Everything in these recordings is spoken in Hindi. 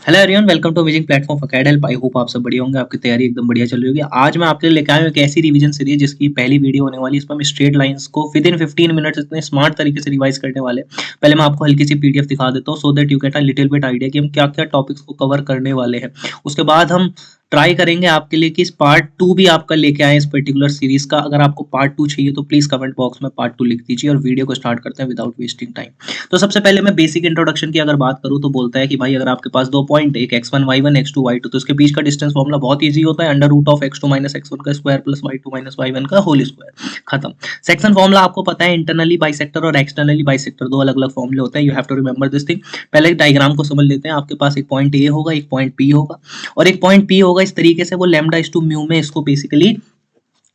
Hello everyone, welcome to amazing platform for CAD help. I hope आप सब बढ़िया होंगे, आपकी तैयारी एकदम बढ़िया चल रही होगी। आज मैं आपके लिए लेकर आया हूं एक ऐसी रिवीजन सीरीज जिसकी पहली वीडियो होने वाली है। इसमें हम स्ट्रेट लाइंस को विद इन 15 मिनट्स इतने स्मार्ट तरीके से रिवाइज करने वाले हैं। पहले मैं आपको हल्की सी पीडीएफ दिखा देता हूँ so that you get a little bit idea कि हम क्या क्या टॉपिक्स को कवर करने वाले हैं। उसके बाद हम ट्राई करेंगे आपके लिए कि इस पार्ट 2 भी आपका लेके आए इस पर्टिकुलर सीरीज का। अगर आपको पार्ट 2 चाहिए तो प्लीज कमेंट बॉक्स में पार्ट 2 लिख दीजिए और वीडियो को स्टार्ट करते हैं विदाउट वेस्टिंग टाइम। तो सबसे पहले मैं बेसिक इंट्रोडक्शन की अगर बात करूं तो बोलता है कि भाई अगर आपके पास दो पॉइंट एक x1 y1 x2 y2 तो इसके बीच का डिस्टेंस फॉर्मूला बहुत इजी होता है, under root of x2 minus x1 का square plus y2 minus y1 का होल स्क्वायर। खत्म। सेक्शन फॉर्मूला आपको पता है, इंटरनली बाइसेक्टर और एक्सटर्नली बाइसेक्टर दो अलग अलग फॉर्मूले होते हैं। You have to remember this thing. पहले डायग्राम को समझ लेते हैं। आपके पास एक पॉइंट ए होगा, एक पॉइंट पी होगा और एक पॉइंट पी होगा। इस तरीके से वो लैम्डा इज टू म्यू में इसको बेसिकली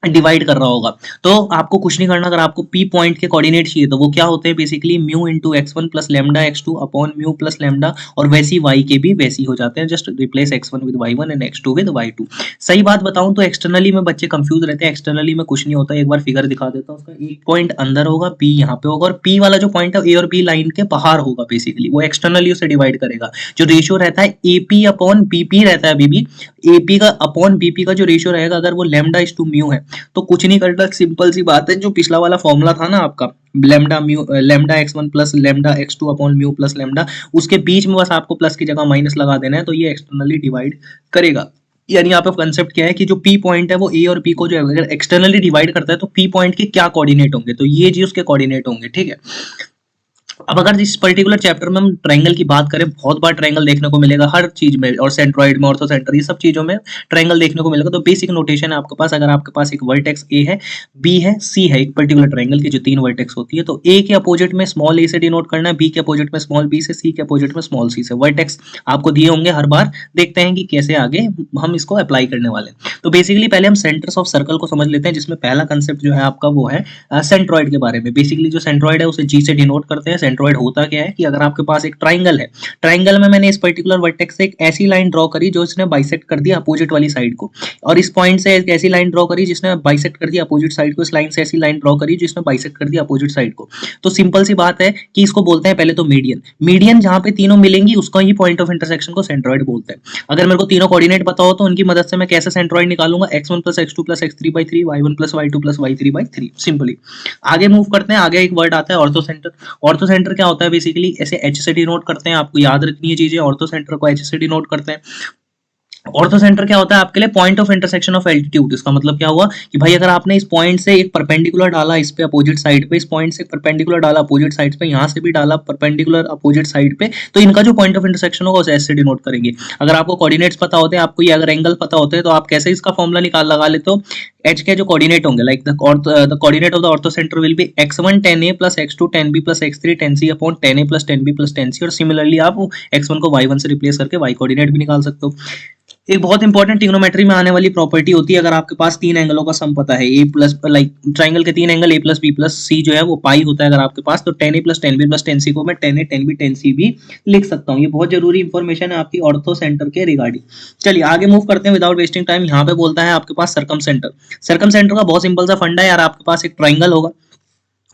डिवाइड कर रहा होगा। तो आपको कुछ नहीं करना। अगर आपको पी पॉइंट के कोऑर्डिनेट चाहिए तो वो क्या होते हैं basically mu into x1 plus lambda x2 upon mu plus lambda, और वैसी y के भी वैसी हो जाते हैं। Just replace x1 with y1 and x2 with y2। सही बात बताऊं तो एक्सटर्नली में बच्चे कंफ्यूज रहते हैं। एक्सटर्नली में कुछ नहीं होता, एक बार फिगर दिखा देता हूं। उसका एक पॉइंट अंदर होगा, p यहाँ पे होगा, और p वाला जो पॉइंट है ए और बी लाइन के बाहर होगा। बेसिकली वो एक्सटर्नली उसे डिवाइड करेगा। जो रेशियो रहता है AP अपॉन BP रहता है। अभी भी AP का अपॉन BP का जो रेशियो रहेगा, अगर वो लेमडा इज टू म्यू है तो कुछ नहीं करना। सिंपल सी बात है, जो पिछला वाला फॉर्मूला था ना आपका lambda mu lambda x1 plus lambda x2 upon mu plus lambda, उसके बीच में बस आपको प्लस की जगह माइनस लगा देना है तो ये एक्सटर्नली डिवाइड करेगा। यानी यहाँ पे कंसेप्ट क्या है कि जो पी पॉइंट है वो ए और पी को जो अगर एक्सटर्नली डिवाइड करता है तो पी पॉइंट के क्या कोऑर्डिनेट होंगे, तो ये जी उसके कोऑर्डिनेट होंगे। ठीक है। अब अगर इस पर्टिकुलर चैप्टर में हम ट्रायंगल की बात करें, बहुत बार ट्रायंगल देखने को मिलेगा हर चीज में, और सेंट्रॉइड में, ऑर्थो सेंटर, ये सब चीजों में ट्रायंगल देखने को मिलेगा। तो बेसिक नोटेशन है आपके पास, अगर आपके पास एक वर्टेक्स ए है, बी है, सी है, एक पर्टिकुलर ट्रायंगल की जो तीन वर्टेक्स होती है, तो ए के अपोजिट में स्मॉल ए से डिनोट करना है, बी के अपोजिट में स्मॉल बी से, सी के अपोजिट में स्मॉल सी से। वर्टेक्स आपको दिए होंगे हर बार, देखते हैं कि कैसे आगे हम इसको अप्लाई करने वाले हैं। तो बेसिकली पहले हम सेंटर्स ऑफ सर्कल को समझ लेते हैं, जिसमें पहला कंसेप्ट जो है आपका वो है सेंट्रॉइड के बारे में। बेसिकली जो सेंट्रॉइड है उसे जी से डिनोट करते हैं। सेंट्रॉइड होता क्या है कि अगर आपके पास एक ट्राइंगल है, ट्राइंगल में मैंने इस पर्टिकुलर वर्टेक्स से एक ऐसी लाइन ड्रॉ करी जो इसने बाइसेक्ट कर दिया अपोजिट वाली साइड को, और इस पॉइंट से एक ऐसी लाइन ड्रॉ करी जिसने बाइसेक्ट कर दिया अपोजिट साइड को, इस लाइन से ऐसी लाइन ड्रॉ करी जिसने बाइसेक्ट कर दिया अपोजिट साइड को। तो सिंपल सी बात है कि इसको बोलते हैं पहले तो मीडियन। मीडियन जहां पे तीनों मिलेंगी उसका ही पॉइंट ऑफ इंटरसेक्शन को सेंट्रॉइड बोलते हैं। अगर मेरे को तीनों कोऑर्डिनेट पता हो तो उनकी मदद से मैं कैसे सेंट्रॉइड निकालूंगा, x1 plus x2 plus x3/3 y1 plus y2 plus y3/3। Simply आगे मूव करते हैं। आगे एक वर्ड आता है ऑर्थो सेंटर। ऑर्थो सेंटर क्या होता है बेसिकली, ऐसे एच से डिनोट करते हैं, आपको याद रखनी है चीजें। ऑर्थो सेंटर को एच से डिनोट करते हैं। ऑर्थो सेंटर क्या होता है आपके लिए, point of intersection of altitude. इसका मतलब क्या हुआ कि भाई अगर आपने इस पॉइंट से एक परपेंडिकुलर डाला इस पे अपोजिट साइड पे, इस पॉइंट से एक परपेंडिकुलर डाला अपोजिट साइड पे, यहाँ से भी डाला परपेंडिकुलर अपोजिट साइड पे, तो इनका जो पॉइंट ऑफ इंटरसेक्शन होगा उसे ऐसे डिनोट करेंगे। अगर आपको कोऑर्डिनेट्स पता होते हैं, आपको ये अगर एंगल पता होते हैं, तो आप कैसे इसका फॉर्मूला निकाल लगा लेते हो। एच के जो कोऑर्डिनेट होंगे, like the coordinate of the ortho centre will be x1 10a plus x2 10b plus x3 10c upon 10a plus 10b plus 10c। और सिमिलरली आप x1 को y1 से रिप्लेस करके y कोऑर्डिनेट भी निकाल सकते हो। एक बहुत इंपॉर्टेंट ट्रिग्नोमेट्री में आने वाली प्रॉपर्टी होती है, अगर आपके पास तीन एंगलों का सम पता है, ए प्लस लाइक ट्राइंगल के तीन angle a plus B plus C जो है वो पाई होता है अगर आपके पास, तो 10a plus 10b plus 10c को मैं 10a 10b 10c भी लिख सकता हूँ। ये बहुत जरूरी इंफॉर्मेशन है आपकी ऑर्थो सेंटर के रिगार्डिंग। चलिए आगे मूव करते हैं विदाउट वेस्टिंग टाइम। यहाँ पे बोलता है आपके पास सर्कम सेंटर। सर्कम सेंटर का बहुत सिंपल सा फंडा है यार। आपके पास एक ट्राइंगल होगा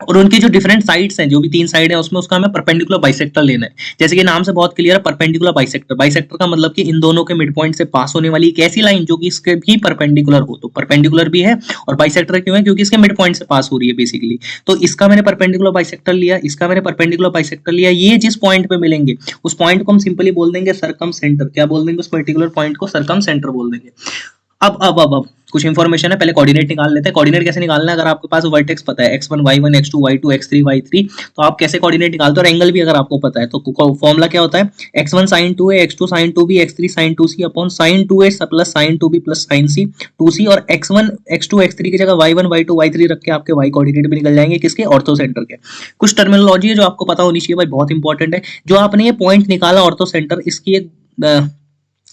और उनकी जो डिफरेंट साइड्स हैं, जो भी तीन साइड है उसमें उसका हमें परपेंडिकुलर बाइसेक्टर लेना है। जैसे कि नाम से बहुत क्लियर है, परपेंडिकुलर बाइसेक्टर। बाइसेक्टर का मतलब कि इन दोनों के मिड पॉइंट से पास होने वाली एक ऐसी लाइन जो कि इसके भी परपेंडिकुलर हो। तो परपेंडिकुलर भी है और बाइसेक्टर क्यों है, क्योंकि इसके मिड पॉइंट से पास हो रही है बेसिकली। तो इसका मैंने परपेंडिकुलर बाइसेक्टर लिया, इसका मैंने परपेंडिकुलर बाइसेक्टर लिया। ये जिस पॉइंट पे मिलेंगे उस पॉइंट को हम सिंपली बोल देंगे सर्कम सेंटर। क्या बोल देंगे, उस पर्टिकुलर पॉइंट को सर्कम सेंटर बोल देंगे। अब कुछ इंफॉर्मेशन है, पहले कोऑर्डिनेट निकाल लेते हैं। कोऑर्डिनेट कैसे निकालना है, अगर आपके पास वर्टेक्स पता है x1 y1 x2 y2 x3 y3, तो आप कैसे कोऑर्डिनेट निकालते हो, और एंगल भी अगर आपको पता है तो फॉर्मूला क्या होता है, x1 sin 2a x2 sin 2b x3 sin 2c upon sin 2a plus sin 2b plus sin c 2c। और x1 x2 x3 की जगह y1 y2 y3 रख के आपके y कोऑर्डिनेट भी निकल जाएंगे किसके, ऑर्थो सेंटर के। कुछ टर्मिनोलॉजी है जो आपको पता होनी चाहिए भाई, बहुत इंपॉर्टेंट है। जो आपने ये पॉइंट निकाला ऑर्थो सेंटर, इसकी एक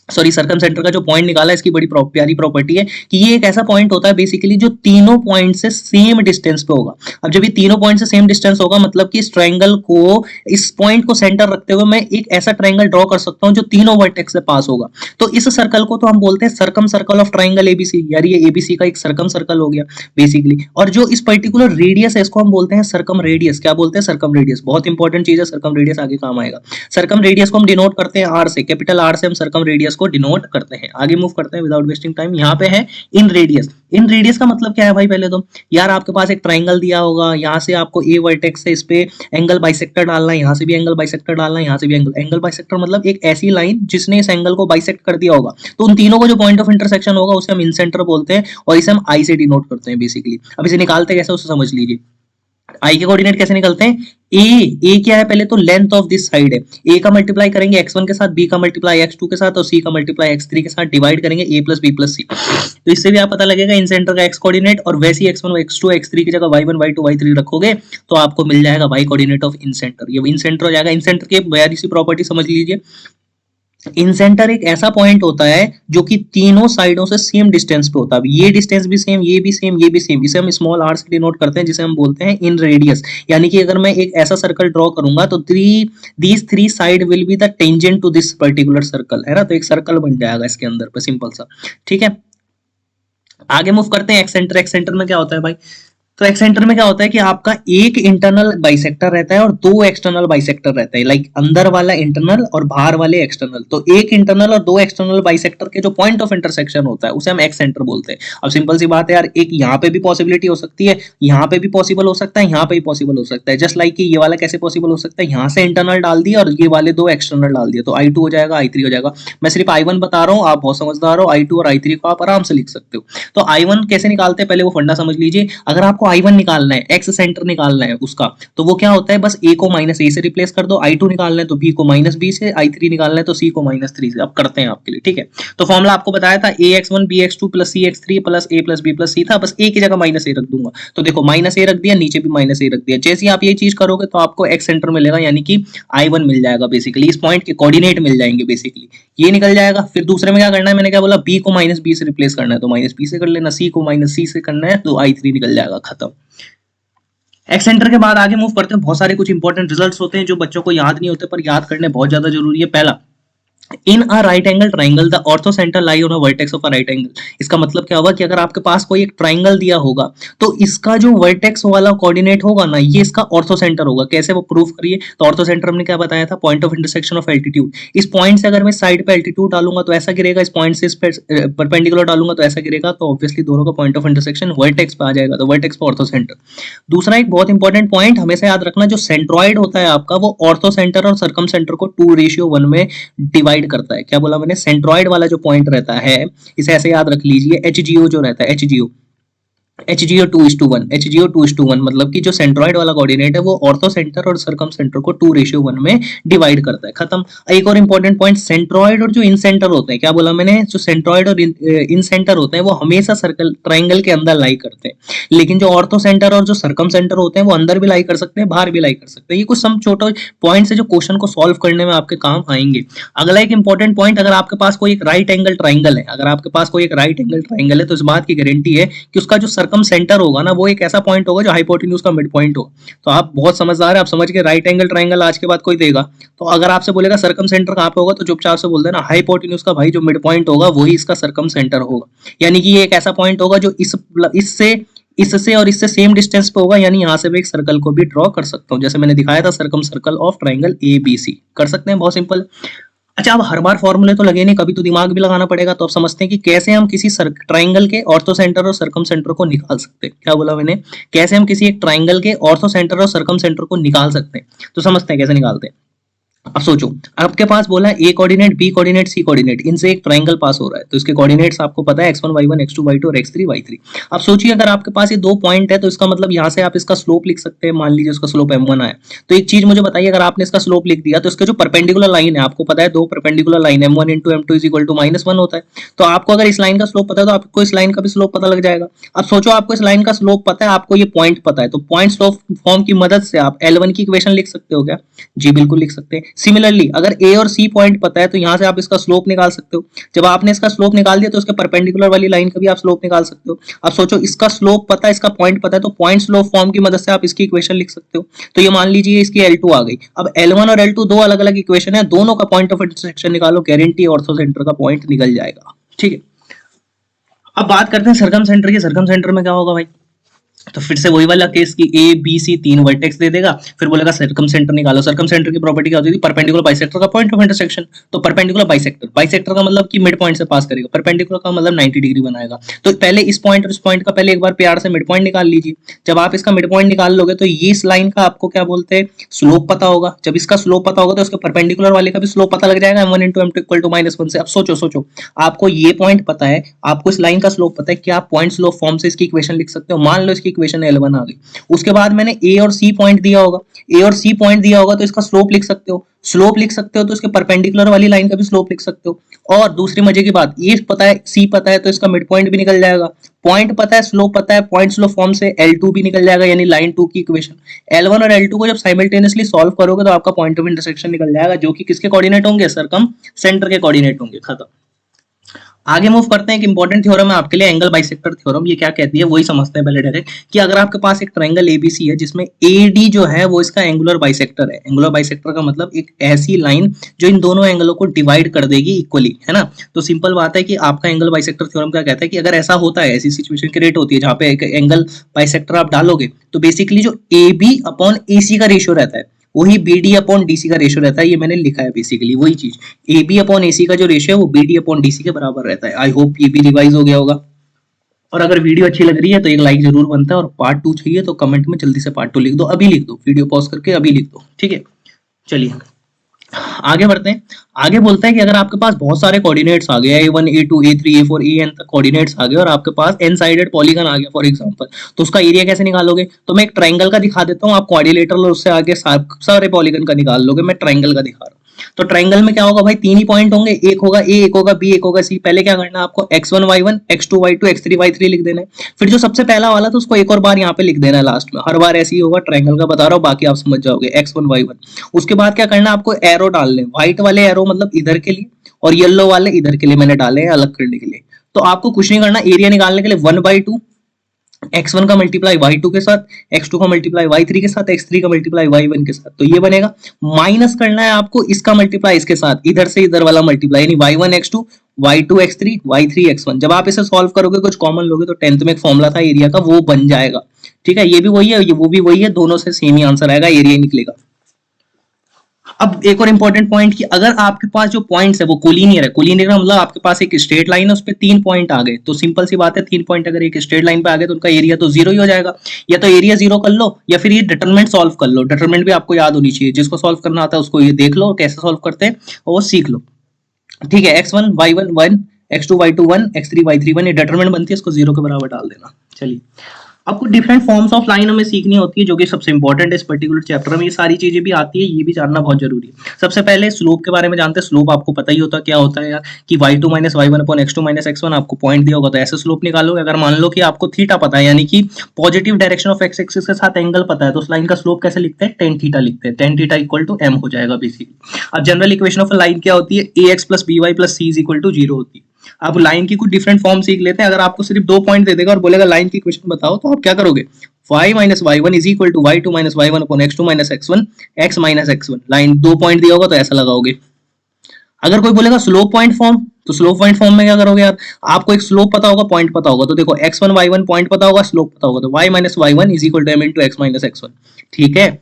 सॉरी सर्कम सेंटर का जो पॉइंट निकाला है, इसकी बड़ी प्यारी प्रॉपर्टी है कि ये एक ऐसा पॉइंट होता है बेसिकली जो तीनों पॉइंट से सेम डिस्टेंस पे होगा। अब जब ये तीनों पॉइंट से सेम डिस्टेंस होगा मतलब कि इस ट्रायंगल को, इस पॉइंट को सेंटर रखते हुए मैं एक ऐसा ट्रायंगल ड्रॉ कर सकता हूं जो तीनों वर्टेक्स से पास होगा। तो इस सर्कल को तो हम बोलते हैं circum circle of triangle ABC, यार ये एबीसी का एक सर्कम सर्कल हो गया बेसिकली। और जो इस पर्टिकुलर रेडियस है इसको हम बोलते हैं सर्कम रेडियस। क्या बोलते हैं? Circum radius. बहुत इंपॉर्टेंट चीज है सर्कम रेडियस, आगे काम आएगा। सर्कम रेडियस को हम डिनोट करते हैं आर से, कैपिटल आर से हम सर्कम रेडियस को डिनोट करते हैं। आगे मूव करते हैं विदाउट वेस्टिंग टाइम। यहाँ पे है इन रेडियस। इन रेडियस का मतलब क्या है भाई? पहले तो यार आपके पास एक ट्राइंगल दिया होगा, यहाँ से आपको ए वर्टेक्स से इस पे एंगल बाइसेक्टर डालना है, यहाँ से भी एंगल बाइसेक्टर डालना है, यहाँ से भी एंगल बाइसेक्टर मतलब एक ऐसी लाइन जिसने इस एंगल को बाइसेक्ट कर दिया होगा। तो उन तीनों को जो पॉइंट ऑफ इंटरसेक्शन होगा उसे हम इंसेंटर बोलते हैं और इसे हम आई से डिनोट करते हैं बेसिकली। अब इसे निकालते कैसे उसे समझ लीजिए। आई के कोऑर्डिनेट कैसे निकलते हैं? ए क्या है? पहले तो लेंथ ऑफ दिस साइड है। ए का मल्टीप्लाई करेंगे x1 के साथ, बी का मल्टीप्लाई x2 के साथ और सी का मल्टीप्लाई x3 के साथ, डिवाइड करेंगे a प्लस बी प्लस सी। तो इससे भी आप पता लगेगा इन सेंटर का x कोऑर्डिनेट, और वैसे ही x1 x2 x3 की जगह y1 y2 y3 रखोगे तो आपको मिल जाएगा y coordinate of in centre. ये इन सेंटर हो जाएगा। इन सेंटर की प्यारी सी प्रॉपर्टी समझ लीजिए। इन सेंटर एक ऐसा पॉइंट होता है जो कि तीनों साइडों से सेम डिस्टेंस पे होता है। ये डिस्टेंस भी सेम, ये भी सेम, ये भी सेम। इसे हम स्मॉल आर से डिनोट करते हैं जिसे हम बोलते हैं इन रेडियस। यानी कि अगर मैं एक ऐसा सर्कल ड्रॉ करूंगा तो these three side will be the tangent to this particular circle, है ना। तो एक सर्कल बन जाएगा इसके अंदर पे, सिंपल सा। ठीक है, आगे मूव करते हैं। एक्सेंटर। एक्सेंटर में क्या होता है भाई? तो एक्सेंटर में क्या होता है कि आपका एक इंटरनल बाइसेक्टर रहता है और दो एक्सटर्नल बाइसेक्टर रहते हैं। लाइक अंदर वाला इंटरनल और बाहर वाले एक्सटर्नल। तो एक इंटरनल और दो एक्सटर्नल बाइसेक्टर के जो पॉइंट ऑफ इंटरसेक्शन होता है उसे हम एक्सेंटर बोलते हैं। अब सिंपल सी बात है यार, एक यहाँ पे भी पॉसिबिलिटी हो सकती है, यहाँ पे भी पॉसिबल हो सकता है, यहाँ पे भी पॉसिबल हो सकता है। जस्ट लाइक कि ये वाला कैसे पॉसिबल हो सकता है, यहाँ से इंटरनल डाल दिया और ये वाले दो एक्सटर्नल डाल दिया तो I2 हो जाएगा, I3 हो जाएगा। मैं सिर्फ I1 बता रहा हूँ, आप बहुत समझदार हो। I2 और I3 को आप आराम से लिख सकते हो। तो I1 कैसे निकालते हैं पहले वो फंडा समझ लीजिए। अगर आपको I1 निकालना है, एक्स सेंटर निकालना है उसका, तो वो क्या होता है, बस a को माइनस ए से रिप्लेस कर दो। I2 निकालना है तो b को माइनस बी से, I3 निकालना है तो c को माइनस 3 से। अब करते हैं आपके लिए, ठीक है। तो फॉर्मूला आपको बताया था ax1 bx2 plus cx3 plus a plus b plus c था। बस a की जगह माइनस ए रख दूंगा। तो देखो माइनस ए रख दिया, नीचे भी माइनस ए रख दिया। जैसे ही आप ये चीज करोगे तो आपको एक्स सेंटर मिलेगा, यानी कि I1 मिल जाएगा बेसिकली। इस पॉइंट के कोऑर्डिनेट मिल जाएंगे बेसिकली, ये निकल जाएगा। फिर दूसरे में क्या करना है, मैंने क्या बोला, b को माइनस बी से रिप्लेस करना है तो माइनस बी से कर लेना, c को माइनस सी से करना है तो I3 निकल जाएगा, खत्म। एक्सेंटर के बाद आगे मूव करते हैं। बहुत सारे कुछ इंपॉर्टेंट रिजल्ट्स होते हैं जो बच्चों को याद नहीं होते पर याद करने बहुत ज्यादा जरूरी है। पहला, in a right angle triangle the orthocentre lie on a vertex of a right angle. इसका मतलब क्या होगा कि अगर आपके पास कोई एक ट्राइंगल दिया होगा तो इसका जो वर्टेक्स वाला कोऑर्डिनेट होगा ना, ये इसका ऑर्थो सेंटर होगा। कैसे, वो प्रूफ करिए। तो ऑर्थो सेंटर हमने क्या बताया था, point of intersection of altitude. इस पॉइंट से अगर मैं साइड पे एल्टीट्यूड डालूंगा तो ऐसा गिरेगा, इस पॉइंट से इस पे परपेंडिकुलर डालूंगा तो ऐसा गिरेगा। तो ऑब्वियसली दोनों का पॉइंट ऑफ इंटरसेक्शन वर्टेक्स पे आ जाएगा, तो वर्टेक्स पे ऑर्थो सेंटर। दूसरा एक बहुत इंपॉर्टेंट पॉइंट हमेशा याद रखना, जो सेंट्रॉइड होता है आपका वो ऑर्थो सेंटर और सर्कम सेंटर को 2:1 में डिवाइड करता है। क्या बोला मैंने? सेंट्रॉइड वाला जो पॉइंट रहता है इसे ऐसे याद रख लीजिए, HGO जो रहता है, HGO 2:1, HGO 2:1 मतलब कि जो सेंट्रॉइड वाला कोऑर्डिनेट है वो ऑर्थो सेंटर और सर्कम सेंटर को 2:1 में डिवाइड करता है, खत्म। एक और इंपॉर्टेंट पॉइंट, सेंट्रॉइड और जो इन सेंटर होते हैं, क्या बोला मैंने, जो सेंट्रॉइड और इन सेंटर होते हैं वो हमेशा सर्कल ट्राइंगल के अंदर लाई करते हैं। लेकिन जो ऑर्थो सेंटर और जो सर्कम सेंटर होते हैं वो अंदर भी लाई कर सकते हैं, बाहर भी लाई कर सकते हैं। ये कुछ सम छोटे पॉइंट्स है जो क्वेश्चन को सॉल्व करने में आपके काम आएंगे। अगला एक इंपॉर्टेंट पॉइंट, अगर आपके पास कोई एक राइट एंगल ट्राइंगल है, अगर आपके पास कोई एक राइट एंगल ट्राइंगल है तो इस बात की गारंटी है कि उसका जो सर्कम सेंटर होगा ना वो एक ऐसा पॉइंट होगा जो हाइपोटेन्यूज का मिड पॉइंट हो। तो आप बहुत समझदार है, आप समझ के राइट एंगल ट्राइंगल आज के बाद कोई देगा तो अगर आपसे बोलेगा सर्कम सेंटर कहाँ पे होगा तो चुपचाप से बोल देना हाइपोटेन्यूज का भाई जो मिड पॉइंट होगा वही इसका सर्कम सेंटर होगा। यानी कि ये एक ऐसा पॉइंट होगा जो इससे और इससे सेम डिस्टेंस पे होगा, यानी यहां से मैं एक सर्कल को भी ड्रॉ कर सकता हूं, जैसे मैंने दिखाया था circum circle of triangle ABC। कर सकते हैं, बहुत सिंपल। अच्छा, अब हर बार फॉर्मूले तो लगे नहीं, कभी तो दिमाग भी लगाना पड़ेगा। तो अब समझते हैं कि कैसे हम किसी ट्राइंगल के ऑर्थो सेंटर और सर्कम सेंटर को निकाल सकते हैं। क्या बोला मैंने? कैसे हम किसी एक ट्राइंगल के ऑर्थो सेंटर और सर्कम सेंटर को निकाल सकते हैं, तो समझते हैं कैसे निकालते हैं। अब सोचो, आपके पास बोला है A coordinate, B coordinate, C coordinate, इनसे एक ट्राइंगल पास हो रहा है तो इसके कोऑर्डिनेट्स आपको पता है x1 y1 x2 y2 और x3 y3। अब सोचिए अगर आपके पास ये दो पॉइंट है तो इसका मतलब यहाँ से आप इसका स्लोप लिख सकते हैं। मान लीजिए उसका स्लोप m1 आया, तो एक चीज मुझे बताइए, अगर आपने इसका स्लोप लिख दिया तो इसका जो परपेंडिकुलर लाइन है, आपको पता है दो perpendicular line m1 into m2 is equal to -1 होता है। तो आपको अगर इस लाइन का स्लोप पता है तो आपको इस लाइन का भी स्लोप पता लग जाएगा। अब सोचो आपको इस लाइन का स्लोप पता है, आपको ये पॉइंट पता है, तो पॉइंट स्लोप फॉर्म की मदद से आप L1 की इक्वेशन लिख सकते हो क्या? जी बिल्कुल लिख सकते हैं। सिमिलरली अगर ए और सी पॉइंट पता है तो यहाँ से आप इसका स्लोप निकाल सकते हो। जब आपने इसका स्लोप निकाल दिया तो उसके परपेंडिकुलर वाली लाइन का भी आप स्लोप निकाल सकते हो। अब सोचो इसका स्लोप पता है, इसका पॉइंट पता है, तो पॉइंट स्लोप फॉर्म की मदद से आप इसकी इक्वेशन लिख सकते हो। तो ये मान लीजिए इसकी L2 आ गई। अब L1 और L2 दो अलग अलग इक्वेशन है, दोनों का पॉइंट ऑफ इंटरसेक्शन निकालो, गारंटी ऑर्थो सेंटर का पॉइंट निकल जाएगा। ठीक है, अब बात करते हैं सरकम सेंटर की। सरकम सेंटर में क्या होगा भाई, तो फिर से वही वाला केस कि ए बी सी तीन वर्टेक्स दे देगा, फिर बोलेगा सर्कम सेंटर निकालो। सर्कम सेंटर की प्रॉपर्टी क्या होती थी, परपेंडिकुलर बाइसेक्टर का पॉइंट ऑफ इंटरसेक्शन। तो परपेंडिकुलर बाइसेक्टर, बाइसेक्टर का मतलब कि मिड पॉइंट से पास करेगा, परपेंडिकुलर का मतलब 90 डिग्री बनाएगा। तो पहले इस पॉइंट और इस पॉइंट का पहले एक बार प्यार से मिड पॉइंट निकाल लीजिए। जब आप इसका मिड पॉइंट निकाल लोगे तो ये इस लाइन का आपको क्या बोलते हैं, स्लोप पता होगा। जब इसका स्लोप पता होगा तो उसके परपेंडिकुलर वाले का भी स्लोप पता लग जाएगा, m1 × m2 = -1 से। अब सोचो आपको ये पॉइंट पता है, आपको इस लाइन का स्लोप पता है, क्या आप पॉइंट स्लोप फॉर्म से इसकी इक्वेशन लिख सकते हो। मान लो इसकी इक्वेशन L1 आ गई। उसके बाद मैंने ए और सी पॉइंट दिया होगा, ए और सी पॉइंट दिया होगा तो इसका स्लोप लिख सकते हो। स्लोप लिख सकते हो तो इसके परपेंडिकुलर वाली लाइन का भी स्लोप लिख सकते हो। और दूसरी मजे की बात, ये पता है, सी पता है, तो इसका मिड पॉइंट भी निकल जाएगा। पॉइंट पता है, स्लोप पता है, पॉइंट स्लोप फॉर्म से L2 भी निकल जाएगा, यानी लाइन 2 की इक्वेशन। L1 और L2 को जब साइमल्टेनियसली सॉल्व करोगे तो आपका पॉइंट ऑफ इंटरसेक्शन निकल जाएगा, जो कि किसके कोऑर्डिनेट होंगे, सरकम सेंटर के कोऑर्डिनेट होंगे। खत्म। आगे मूव करते हैं। एक इंपॉर्टेंट थ्योरम है आपके लिए, एंगल बाइसेक्टर थ्योरम। ये क्या कहती है वही समझते हैं पहले डायरेक्ट, कि अगर आपके पास एक ट्रायंगल एबीसी है जिसमें एडी जो है वो इसका एंगुलर बाइसेक्टर है। एंगुलर बाइसेक्टर का मतलब एक ऐसी लाइन जो इन दोनों एंगलों को डिवाइड कर देगी इक्वली, है ना। तो सिंपल बात है कि आपका एंगल बाइसेक्टर थ्योरम क्या कहता है कि अगर ऐसा होता है, ऐसी सिचुएशन क्रिएट होती है जहां पे एक एंगल बाइसेक्टर आप डालोगे, तो बेसिकली जो ए बी अपॉन ए सी का रेशियो रहता है वही बी डी अपॉन डी सी का रेशियो रहता है। ये मैंने लिखा है बेसिकली वही चीज, ए बी अपॉन ए सी का जो रेशियो है वो B D upon D C के बराबर रहता है। आई होप ये भी रिवाइज हो गया होगा। और अगर वीडियो अच्छी लग रही है तो एक लाइक जरूर बनता है, और पार्ट 2 चाहिए तो कमेंट में जल्दी से पार्ट 2 लिख दो, अभी लिख दो, वीडियो पॉज करके अभी लिख दो। ठीक है, चलिए आगे बढ़ते हैं। आगे बोलता है कि अगर आपके पास बहुत सारे कोऑर्डिनेट्स आ गए, A1 A2 A3 A4 AN तक कोऑर्डिनेट्स आ गए और आपके पास n साइडेड पॉलीगन आ गया फॉर एग्जांपल, तो उसका एरिया कैसे निकालोगे। तो मैं एक ट्रायंगल का दिखा देता हूँ, आप क्वाड्रिलेटरल और उससे आगे सारे पॉलीगन का निकाल लोगे। मैं ट्रायंगल का दिखा रहा हूँ। तो ट्रायंगल में क्या होगा भाई, तीन ही पॉइंट होंगे, एक होगा ए, एक होगा बी, एक होगा सी। पहले क्या करना है आपको, x1 y1 x2 y2 x3 y3 लिख देना है। फिर जो सबसे पहला वाला था उसको एक और बार यहाँ पे लिख देना है लास्ट में। हर बार ऐसे ही होगा, ट्रायंगल का बता रहा हूँ, बाकी आप समझ जाओगे। x1 y1, उसके बाद क्या करना है आपको, एरो डालने, व्हाइट वाले एरो मतलब इधर के लिए और येलो वाले इधर के लिए मैंने डाले हैं अलग करने के लिए। तो आपको कुछ नहीं करना, एरिया निकालने के लिए 1/2 x1 का मल्टीप्लाई y2 के साथ, x2 का मल्टीप्लाई y3 के साथ, x3 का मल्टीप्लाई y1 के साथ, तो ये बनेगा। माइनस करना है आपको इसका मल्टीप्लाई इसके साथ, इधर से इधर वाला मल्टीप्लाई, यानी y1 x2 y2 x3 y3 x1। जब आप इसे सॉल्व करोगे, कुछ कॉमन लोगे, तो 10th में एक फॉर्मूला था एरिया का, वो बन जाएगा। ठीक है, ये भी वही है, ये वो भी वही है, दोनों से सेम ही आंसर आएगा, एरिया ही निकलेगा। अब एक और इंपॉर्टेंट पॉइंट कि अगर आपके पास जो पॉइंट्स है वो कोलिनियर है, कोलिनियर का मतलब आपके पास एक स्ट्रेट लाइन है, उस पर 3 पॉइंट आ गए, तो सिंपल सी बात है 3 पॉइंट अगर एक स्ट्रेट लाइन पे आ गए तो उनका एरिया तो 0 ही हो जाएगा। या तो एरिया 0 कर लो या फिर ये डिटरमिनेंट सॉल्व कर लो। डिटरमिनेंट भी आपको याद होनी चाहिए, जिसको सॉल्व करना आता है उसको ये देख लो कैसे सॉल्व करते हैं और वो सीख लो। ठीक है, x1 y1 1 x2 y2 1 x3 y3 1, ये डिटरमिनेंट बनती है, इसको 0 के बराबर डाल देना। चलिए, आपको डिफरेंट फॉर्म्स ऑफ लाइन हमें सीखनी होती है, जो कि सबसे इंपॉर्टेंट है इस पर्टिकुलर चैप्टर में। ये सारी चीजें भी आती है, ये भी जानना बहुत जरूरी है। सबसे पहले स्लोप के बारे में जानते हैं। स्लोप आपको पता ही होता है क्या होता है यार, कि y2 - y1 upon x2 - x1। आपको पॉइंट दिया होगा तो ऐसे स्लोप निकालोगे। अगर मान लो कि आपको थीटा पता है, यानी कि positive direction of x axis के साथ एंगल पता है, तो उस लाइन का स्लोप कैसे लिखते हैं, tan थीटा लिखते हैं। tan theta equal to m हो जाएगा बेसिकली। अब जनरल इक्वेशन ऑफ लाइन क्या होती है, ax + by + c = 0 होती है। अब लाइन की कुछ डिफरेंट फॉर्म सीख लेते हैं। अगर आपको सिर्फ 2 पॉइंट दे देगा और बोलेगा लाइन की इक्वेशन बताओ, तो आप क्या करोगे, y - y1 = y2 - y1 upon x2 - x1 x - x1। Line 2 point दिया होगा तो ऐसा लगाओगे। अगर कोई बोलेगा स्लोप पॉइंट फॉर्म, तो स्लोप पॉइंट फॉर्म में क्या करोगे यार, आपको एक स्लोप पता होगा, पॉइंट पता होगा, तो देखो x1 y1 पॉइंट पता होगा, स्लोप पता होगा, तो y - y1 = m × x - x1। ठीक है,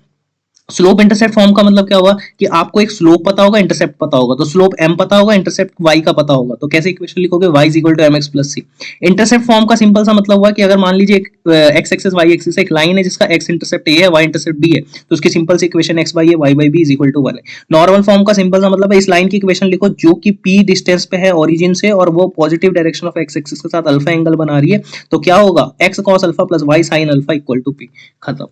स्लोप इंटरसेप्ट फॉर्म का मतलब क्या हुआ कि आपको एक स्लोप पता होगा, इंटरसेप्ट पता होगा, तो स्लोप m पता होगा, इंटरसेप्ट y का पता होगा, तो कैसे इक्वेशन लिखोगे, y = mx + c। Intercept form का सिंपल सा मतलब हुआ कि अगर मान लीजिए एक x एक्सिस y एक्सिस एक लाइन है जिसका x इंटरसेप्ट a है, y इंटरसेप्ट b है, तो उसकी सिंपल सी इक्वेशन x/a y/b = 1 है। नॉर्मल फॉर्म का सिंपल सा मतलब है इस लाइन की इक्वेशन लिखो जो कि p डिस्टेंस पे है ओरिजिन से और वो positive direction of x axis के साथ अल्फा एंगल बना रही है, तो क्या होगा, x cos α + y sin α = p। खत्म।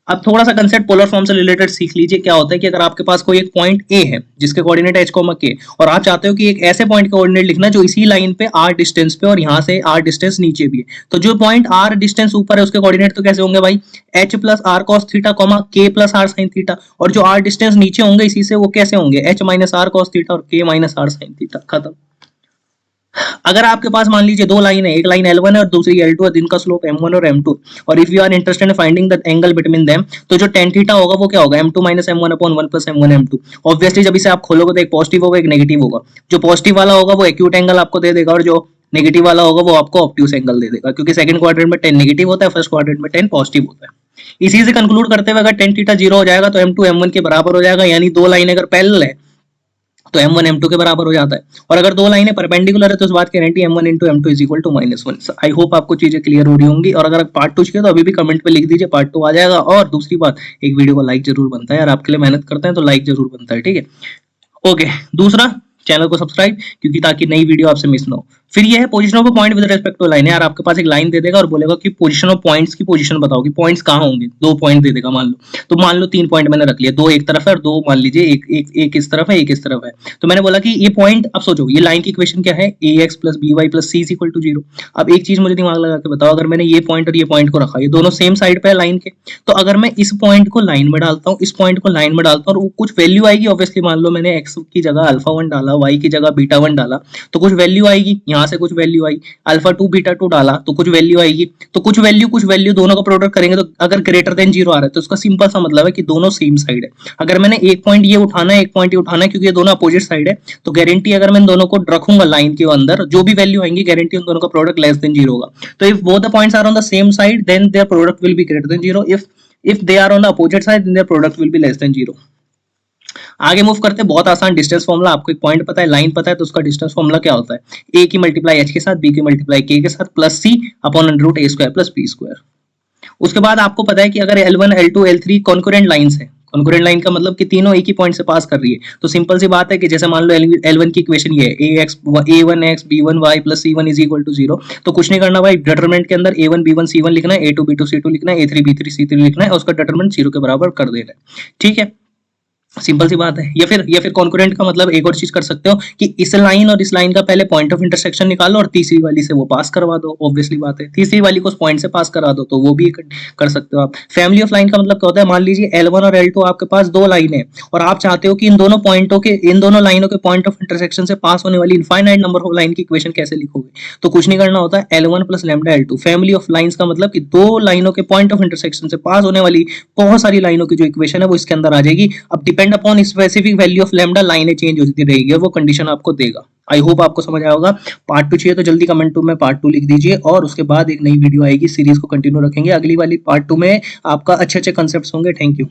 अब थोड़ा सा कंसेप्ट पोलर फॉर्म से रिलेटेड सीख लीजिए। क्या होता है कि अगर आपके पास कोई एक पॉइंट ए है जिसके कोऑर्डिनेट h, k, और आप चाहते हो कि एक ऐसे पॉइंट का कोऑर्डिनेट लिखना जो इसी लाइन पे r डिस्टेंस पे और यहाँ से r डिस्टेंस नीचे भी है, तो जो पॉइंट r डिस्टेंस ऊपर है उसके कोऑर्डिनेट तो कैसे होंगे भाई, h plus R cos theta comma k plus R sine theta, और जो r डिस्टेंस नीचे होंगे इसी से वो कैसे होंगे, h minus R cos theta और k minus R sine theta. खत्म। अगर आपके पास मान लीजिए दो लाइन है, एक लाइन L1 है और दूसरी L2 है, जिनका स्लोप M1 और M2, और if you are interested in finding the angle between them, तो जो tan थीटा होगा वो क्या होगा, M2 minus M1 upon 1 plus M1 M2। Obviously जब इसे आप खोलोगे तो एक पॉजिटिव होगा एक नेगेटिव होगा, जो पॉजिटिव वाला होगा वो एक्यूट एंगल आपको दे देगा और जो नेगेटिव वाला होगा वो आपको ऑब्ट्यूस एंगल दे देगा, क्योंकि सेकंड क्वाड्रेंट में tan नेगेटिव होता है, फर्स्ट क्वाड्रेंट में tan पॉजिटिव होता है। इसी से कंक्लूड करते हुए अगर tan थीटा 0 हो जाएगा तो M2 M1 के बराबर हो जाएगा, यानी दो लाइन अगर पैरेलल है तो M1 M2 के बराबर हो जाता है, और अगर दो लाइनें परपेंडिकुलर है तो इस बात की guarantee M1 into M2 is equal to -1। I hope आपको चीजें क्लियर हो रही होंगी, और अगर पार्ट 2 चाहिए तो अभी भी कमेंट पे लिख दीजिए, पार्ट 2 आ जाएगा। और दूसरी बात, एक वीडियो को लाइक जरूर बनता है यार, आपके लिए मेहनत करते हैं तो लाइक जरूर बनता है, ठीक है। ओके, दूसरा, चैनल को सब्सक्राइब, क्योंकि ताकि नई वीडियो आपसे मिस ना हो। फिर ये है position of a point with respect to line. यार आपके पास एक लाइन दे देगा और बोलेगा कि पोजीशन ऑफ पॉइंट्स की पोजीशन बताओ कि पॉइंट्स कहाँ होंगे, दो पॉइंट दे देगा मान लो, तो मान लो 3 पॉइंट मैंने रख लिया, दो एक तरफ है और दो मान लीजिए एक इस तरफ है एक इस तरफ है, तो मैंने बोला कि ये पॉइंट, अब सोचो ये लाइन की इक्वेशन क्या है, ax plus by plus c is equal to 0। अब एक चीज मुझे दिमाग लगा के बताओ, अगर मैंने ये पॉइंट और ये पॉइंट को रखा, ये दोनों सेम साइड पे है लाइन के, तो अगर मैं इस पॉइंट को लाइन में डालता हूँ, इस पॉइंट को लाइन में डालता हूँ और कुछ वैल्यू आएगी, ऑब्वियसली मान लो मैंने x की जगह अल्फा 1 डाला, y की जगह बीटा 1 डाला, तो कुछ वैल्यू आएगी, यहाँ से कुछ वैल्यू आई, अल्फा 2 बीटा 2 डाला तो कुछ वैल्यू आएगी, तो कुछ वैल्यू दोनों का प्रोडक्ट करेंगे तो अगर ग्रेटर देन 0 आ रहा है तो उसका सिंपल सा मतलब है कि दोनों सेम साइड है। अगर मैंने एक पॉइंट ये उठाना है एक पॉइंट ये उठाना है, क्योंकि ये दोनों अपोजिट साइड है, तो गारंटी अगर मैं दोनों को रखूंगा लाइन के अंदर, जो भी वैल्यू आएंगी गारंटी उन दोनों का प्रोडक्ट लेस देन 0 होगा। तो if both the points are on the same side then their product will be greater than 0, if they are on the opposite side then their product will be less than 0। आगे मूव करते हैं, बहुत आसान डिस्टेंस फॉर्मूला। आपको एक पॉइंट पता है, लाइन पता है, तो उसका डिस्टेंस फॉर्मूला क्या होता है, ए की मल्टीप्लाई एच के साथ, बी की मल्टीप्लाई के साथ, प्लस सी अपॉन अंडर रूट ए स्क्वायर प्लस बी स्क्वायर। उसके बाद आपको पता है कि अगर L1 L2 L3 concurrent lines है, कॉन्करेंट लाइन का मतलब कि तीनों एक ही पॉइंट से पास कर रही है, तो सिंपल सी बात है कि जैसे मान लो L1 की इक्वेशन ये है, a1x b1y plus c1 is equal to 0, तो कुछ नहीं करना भाई, डिटरमिनेंट के अंदर a1 b1 c1 लिखना है, a2 b2 c2 लिखना है, a3 b3 c3 लिखना है और उसका डिटरमिनेंट 0 के बराबर कर देना है, ठीक है। सिंपल सी बात है। या फिर कॉन्करेंट का मतलब एक और चीज कर सकते हो कि इस लाइन और इस लाइन का पहले पॉइंट ऑफ इंटरसेक्शन निकालो और तीसरी वाली से वो पास करवा दो, ऑब्वियसली बात है, तीसरी वाली को उस पॉइंट से पास करा दो, तो वो भी कर सकते हो आप। फैमिली ऑफ लाइन का मतलब क्या होता है, मान लीजिए L1 और L2 आपके पास दो लाइन है और आप चाहते हो कि इन दोनों लाइनों के पॉइंट ऑफ इंटरसेक्शन से पास होने वाली इनफाइनाइट नंबर ऑफ लाइन की इक्वेशन कैसे लिखोगे, तो कुछ नहीं करना होता है, L1 plus lambda L2। Family of lines का मतलब कि दो लाइनों के पॉइंट ऑफ इंटरसेक्शन से पास होने वाली बहुत सारी लाइनों की जो इक्वेशन है वो इसके अंदर आ जाएगी। अब depend upon specific value of lambda लाइनें चेंज होती रहेगी, वो कंडीशन आपको देगा। आई होप आपको समझ आया होगा। पार्ट 2 चाहिए तो जल्दी कमेंट में पार्ट 2 लिख दीजिए, और उसके बाद एक नई वीडियो आएगी, सीरीज को कंटिन्यू रखेंगे। अगली वाली पार्ट 2 में आपका अच्छे अच्छे कंसेप्ट्स होंगे। Thank you.